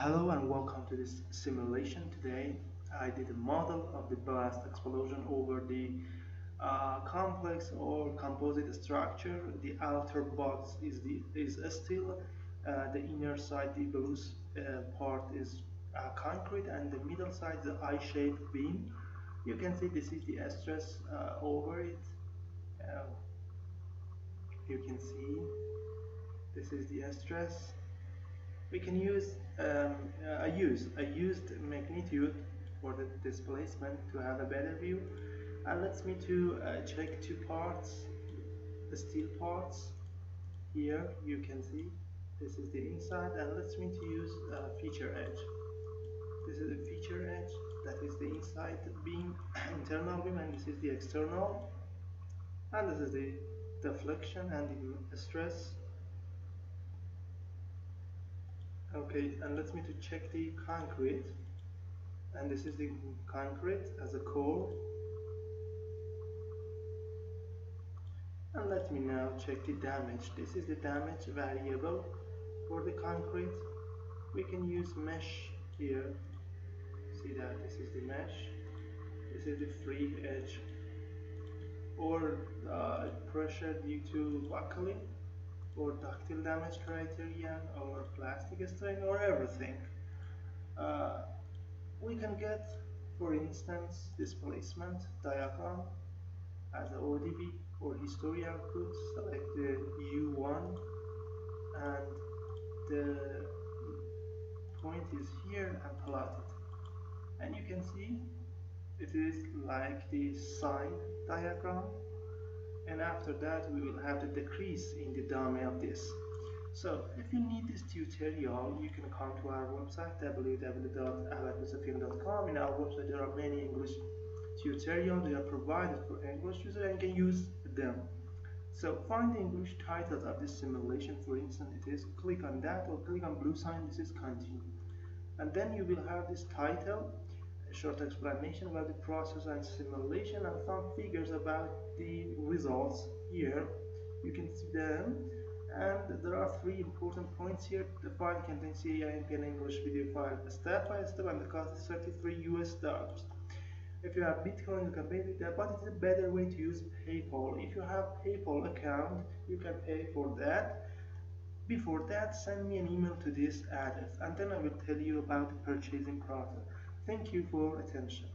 Hello and welcome to this simulation. Today I did a model of the blast explosion over the complex or composite structure. The outer box is steel, the inner side, the blue part is concrete, and the middle side the I-shaped beam. You can see this is the stress over it. Uh, you can see this is the stress. We can use a used magnitude for the displacement to have a better view, and lets me to check two parts, the steel parts. Here you can see this is the inside, and lets me to use a feature edge. This is the feature edge, that is the inside beam, internal beam, and this is the external, and this is the deflection and the stress. Okay, and let me to check the concrete, and this is the concrete as a core, and let me now check the damage. This is the damage variable for the concrete. We can use mesh here. See that this is the mesh, this is the free edge, or pressure due to buckling, or ductile damage criteria, or plastic strain, or everything. Uh, we can get, for instance, displacement diagram as a ODB or history output. Select the U1, and the point is here, and plot it. And you can see it is like the sine diagram, and after that we will have the decrease in the domain of this. So if you need this tutorial, you can come to our website www.abaqusfm.com. In our website there are many English tutorials. They are provided for English users and you can use them. So find the English titles of this simulation. For instance, it is click on that, or click on blue sign, this is continue. And then you will have this title, a short explanation about the process and simulation, and some figures about the results here. You can see them, and there are three important points here. The file contains CAIMP and English video file step by step, and the cost is $33 US. If you have Bitcoin, you can pay with that, but it's a better way to use PayPal. If you have PayPal account, you can pay for that. Before that, send me an email to this address, and then I will tell you about the purchasing process. Thank you for attention.